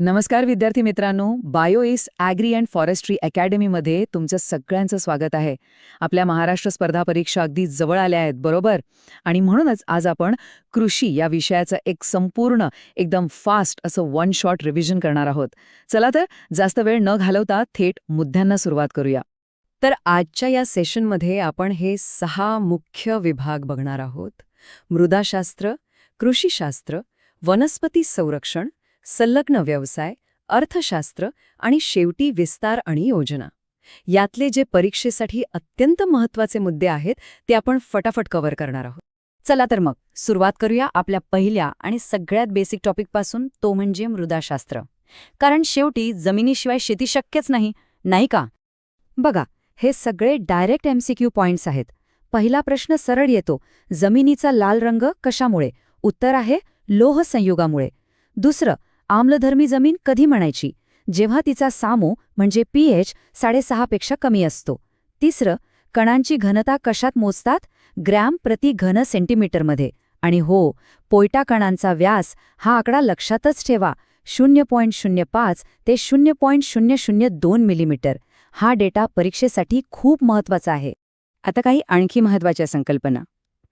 नमस्कार विद्यार्थी मित्रांनो, बायोएस ॲग्री अँड फॉरेस्ट्री अकॅडमीमध्ये तुमचं सगळ्यांचं स्वागत आहे. आपल्या महाराष्ट्र स्पर्धा परीक्षा अगदी जवळ आल्या आहेत, बरोबर? आणि म्हणूनच आज आपण कृषी या विषयाचं एक संपूर्ण, एकदम फास्ट असं वन शॉट रिव्हिजन करणार आहोत. चला तर जास्त वेळ न घालवता थेट मुद्द्यांना सुरुवात करूया. तर आजच्या या सेशनमध्ये आपण हे 6 मुख्य विभाग बघणार आहोत. मृदाशास्त्र, कृषीशास्त्र, वनस्पती संरक्षण, संलग्न व्यवसाय, अर्थशास्त्र आणि शेवटी विस्तार आणि योजना. यातले जे परीक्षेसाठी अत्यंत महत्त्वाचे मुद्दे आहेत ते आपण फटाफट कव्हर करणार आहोत. चला तर मग सुरुवात करूया आपल्या पहिल्या आणि सगळ्यात बेसिक टॉपिकपासून, तो म्हणजे मृदाशास्त्र. कारण शेवटी जमिनीशिवाय शेती शक्यच नाही, नाही का? बघा, हे सगळे डायरेक्ट MCQ पॉइंट्स आहेत. पहिला प्रश्न सरळ येतो, जमिनीचा लाल रंग कशामुळे? उत्तर आहे लोह संयुगामुळे. दुसरं, आम्लधर्मी जमीन कधी म्हणायची? जेव्हा तिचा सामो म्हणजे pH 6.5 पेक्षा कमी असतो. तिसरं, कणांची घनता कशात मोजतात? ग्रॅम प्रति घन सेंटीमीटरमध्ये. आणि हो, पोयटा कणांचा व्यास हा आकडा लक्षातच ठेवा, 0.05 ते 0.002 मिलीमीटर. हा डेटा परीक्षेसाठी खूप महत्त्वाचा आहे. आता काही आणखी महत्त्वाच्या संकल्पना.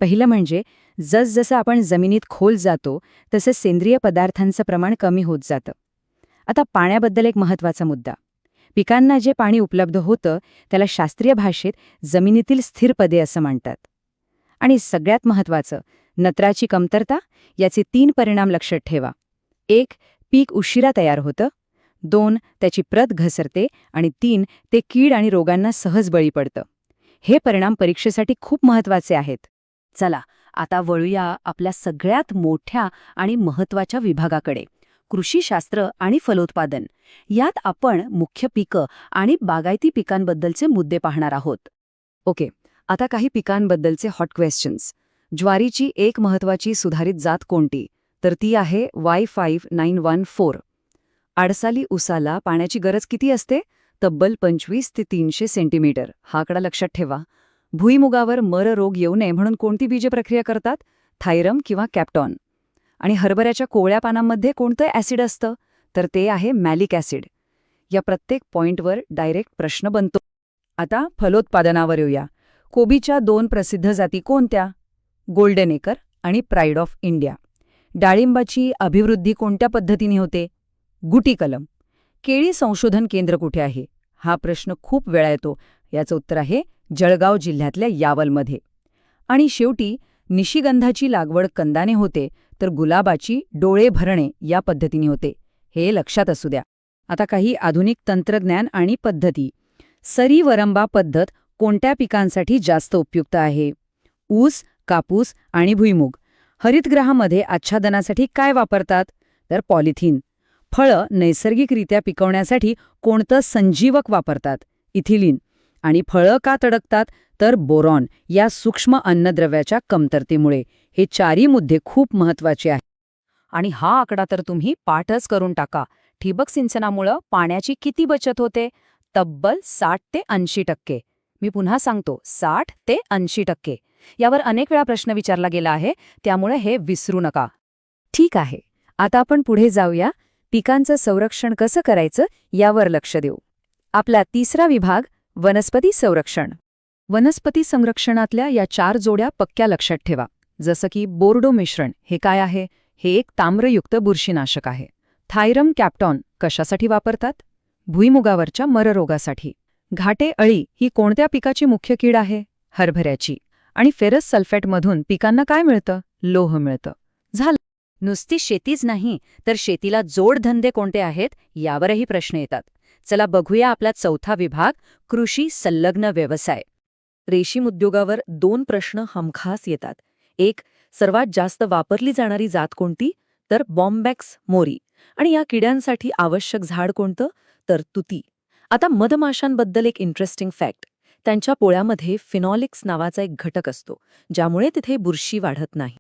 पहिलं म्हणजे जसजसं आपण जमिनीत खोल जातो तसं सेंद्रिय पदार्थांचं प्रमाण कमी होत जातं. आता पाण्याबद्दल एक महत्त्वाचा मुद्दा. पिकांना जे पाणी उपलब्ध होतं त्याला शास्त्रीय भाषेत जमिनीतील स्थिर पदे असं म्हणतात. आणि सगळ्यात महत्त्वाचं, नत्राची कमतरता. याचे 3 परिणाम लक्षात ठेवा. 1. पीक उशिरा तयार होतं. 2. त्याची प्रत घसरते. आणि 3. ते कीड आणि रोगांना सहज बळी पडतं. हे परिणाम परीक्षेसाठी खूप महत्त्वाचे आहेत. चला आता वळूया आपल्या सगळ्यात मोठ्या आणि महत्त्वाच्या विभागाकडे, कृषीशास्त्र आणि फलोत्पादन. यात आपण मुख्य पिकं आणि बागायती पिकांबद्दलचे मुद्दे पाहणार आहोत. ओके, आता काही पिकांबद्दलचे हॉट क्वेश्चन्स. ज्वारीची एक महत्त्वाची सुधारित जात कोणती? तर ती आहे Y5914. आडसाली उसाला पाण्याची गरज किती असते? तब्बल 25 ते 300 सेंटीमीटर. हा आकडा लक्षात ठेवा. भुईमुगावर मर रोग येऊ नये म्हणून कोणती बीज प्रक्रिया करतात? थायरम किंवा कॅप्टॉन. आणि हरभऱ्याच्या कोवळ्या पानांमध्ये कोणतं ॲसिड असतं? तर ते आहे मॅलिक ॲसिड. या प्रत्येक पॉइंटवर डायरेक्ट प्रश्न बनतो. आता फलोत्पादनावर येऊया. कोबीच्या 2 प्रसिद्ध जाती कोणत्या? गोल्डन एकर आणि प्राईड ऑफ इंडिया. डाळिंबाची अभिवृद्धी कोणत्या पद्धतीने होते? गुटी कलम. केळी संशोधन केंद्र कुठे आहे? हा प्रश्न खूप वेळा येतो. याचं उत्तर आहे जळगाव जिल्ह्यातल्या यावलमध्ये. आणि शेवटी निशिगंधाची लागवड कंदाने होते तर गुलाबाची डोळे भरणे या पद्धतीने होते. हे लक्षात असू द्या. आता काही आधुनिक तंत्रज्ञान आणि पद्धती. सरी वरंबा पद्धत कोणत्या पिकांसाठी जास्त उपयुक्त आहे? ऊस, कापूस आणि भुईमूग. हरितगृहामध्ये आच्छादनासाठी काय वापरतात? तर पॉलिथिन. फळं नैसर्गिकरित्या पिकवण्यासाठी कोणतं संजीवक वापरतात? इथिलीन. आणि फळं का तडकतात? तर बोरॉन या सूक्ष्म अन्नद्रव्याच्या कमतरतेमुळे. हे 4ही मुद्दे खूप महत्त्वाचे आहेत. आणि हा आकडा तर तुम्ही पाठच करून टाका. ठिबक सिंचनामुळं पाण्याची किती बचत होते? तब्बल 60 ते 80%. मी पुन्हा सांगतो, 60 ते 80%. यावर अनेक वेळा प्रश्न विचारला गेला आहे, त्यामुळे हे विसरू नका. ठीक आहे, आता आपण पुढे जाऊया. पिकांचं संरक्षण कसं करायचं यावर लक्ष देऊ. आपला तिसरा विभाग, वनस्पती संरक्षण. वनस्पती संरक्षणातल्या या 4 जोड्या पक्क्या लक्षात ठेवा. जसं की बोर्डो मिश्रण. हे काय आहे? हे एक ताम्रयुक्त बुरशीनाशक आहे. थायरम कॅप्टॉन कशासाठी वापरतात? भुईमुगावरच्या मररोगासाठी. घाटे अळी ही कोणत्या पिकाची मुख्य कीड आहे? हरभऱ्याची. आणि फेरस सल्फेटमधून पिकांना काय मिळतं? लोह मिळतं. झालं. नुसती शेतीच नाही तर शेतीला जोडधंदे कोणते आहेत यावरही प्रश्न येतात. चला बघूया आपला चौथा विभाग, कृषी संलग्न व्यवसाय. रेशीम उद्योगावर 2 प्रश्न हमखास येतात. एक, सर्वात जास्त वापरली जाणारी जात कोणती? तर बॉम्बॅक्स मोरी. आणि या किड्यांसाठी आवश्यक झाड कोणतं? तर तुती. आता मधमाशांबद्दल एक इंटरेस्टिंग फॅक्ट. त्यांच्या पोळ्यामध्ये फिनॉलिक्स नावाचा एक घटक असतो, ज्यामुळे तिथे बुरशी वाढत नाही.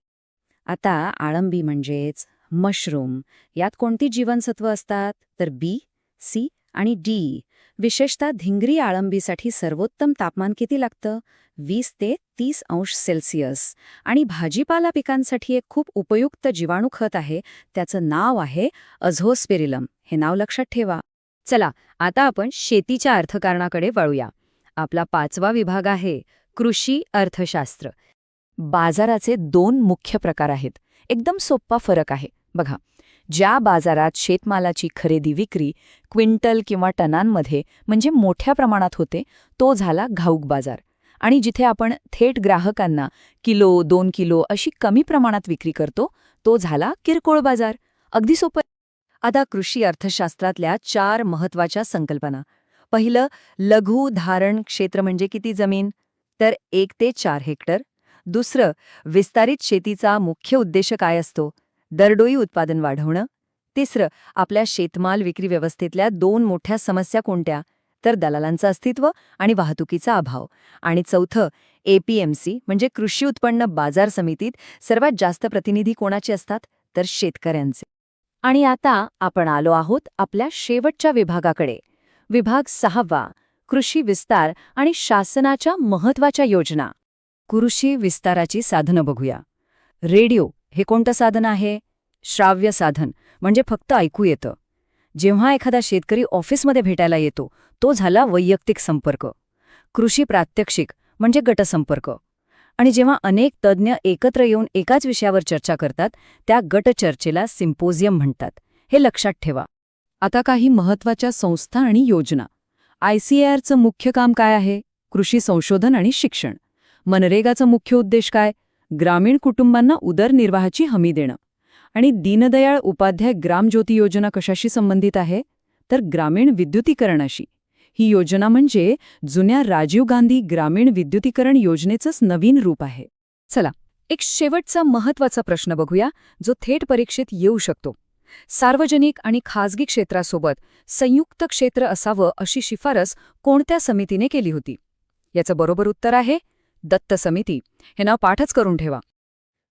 आता आळंबी म्हणजेच मशरूम. यात कोणती जीवनसत्व असतात? तर बी, सी आणि डी, विशेषतः धिंगरी आळंबीसाठी सर्वोत्तम तापमान किती लागतं? 20 ते 30 अंश सेल्सिअस. आणि भाजीपाला पिकांसाठी एक खूप उपयुक्त जीवाणू खत आहे, त्याचं नाव आहे अझोस्पेरिलम. हे नाव लक्षात ठेवा. चला, आता आपण शेतीच्या अर्थकारणाकडे वळूया. आपला 5वा विभाग आहे कृषी अर्थशास्त्र. बाजाराचे 2 मुख्य प्रकार आहेत. एकदम सोपा फरक आहे. बघा, ज्या बाजारात शेतमालाची खरेदी विक्री क्विंटल किंवा टनांमध्ये म्हणजे मोठ्या प्रमाणात होते, तो झाला घाऊक बाजार. आणि जिथे आपण थेट ग्राहकांना किलो 2 किलो अशी कमी प्रमाणात विक्री करतो, तो झाला किरकोळ बाजार. अगदी सोपं. आता कृषी अर्थशास्त्रातल्या 4 महत्वाच्या संकल्पना. पहिलं, लघु धारण क्षेत्र म्हणजे किती जमीन? तर 1 ते 4 हेक्टर. दुसरं, विस्तारित शेतीचा मुख्य उद्देश काय असतो? दरडोई उत्पादन वाढवणं. तिसरं, आपल्या शेतमाल विक्री व्यवस्थेतल्या 2 मोठ्या समस्या कोणत्या? तर दलालांचं अस्तित्व आणि वाहतुकीचा अभाव. आणि चौथं, APMC म्हणजे कृषी उत्पन्न बाजार समितीत सर्वात जास्त प्रतिनिधी कोणाचे असतात? तर शेतकऱ्यांचे. आणि आता आपण आलो आहोत आपल्या शेवटच्या विभागाकडे. विभाग 6वा, कृषी विस्तार आणि शासनाच्या महत्वाच्या योजना. कृषी विस्ताराची साधनं बघूया. रेडिओ हे कोणतं साधन आहे? श्राव्य साधन, म्हणजे फक्त ऐकू येतं. जेव्हा एखादा शेतकरी ऑफिसमध्ये भेटायला येतो, तो झाला वैयक्तिक संपर्क. कृषी प्रात्यक्षिक म्हणजे गटसंपर्क. आणि जेव्हा अनेक तज्ज्ञ एकत्र येऊन एकाच विषयावर चर्चा करतात, त्या गटचर्चेला सिम्पोजियम म्हणतात. हे लक्षात ठेवा. आता काही महत्वाच्या संस्था आणि योजना. ICARचं मुख्य काम काय आहे? कृषी संशोधन आणि शिक्षण. मनरेगाचा मुख्य उद्देश काय? ग्रामीण कुटुंबांना उदरनिर्वाहाची हमी देणं. आणि दीनदयाळ उपाध्याय ग्राम ज्योती योजना कशाशी संबंधित आहे? तर ग्रामीण विद्युतीकरणाशी. ही योजना म्हणजे जुन्या राजीव गांधी ग्रामीण विद्युतीकरण योजनेचंच नवीन रूप आहे. चला, एक शेवटचा महत्वाचा प्रश्न बघूया, जो थेट परीक्षेत येऊ शकतो. सार्वजनिक आणि खाजगी क्षेत्रासोबत संयुक्त क्षेत्र असावं अशी शिफारस कोणत्या समितीने केली होती? याचं बरोबर उत्तर आहे दत्त समिती. हे नाव पाठच करून ठेवा.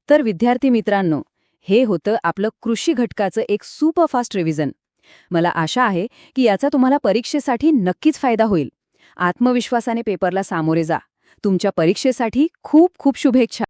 तर विद्यार्थी मित्रांनो, हे होतं आपलं कृषी घटकाचं एक सुपरफास्ट रिव्हिजन. मला आशा आहे की याचा तुम्हाला परीक्षेसाठी नक्कीच फायदा होईल. आत्मविश्वासाने पेपरला सामोरे जा. तुमच्या परीक्षेसाठी खूप खूप शुभेच्छा.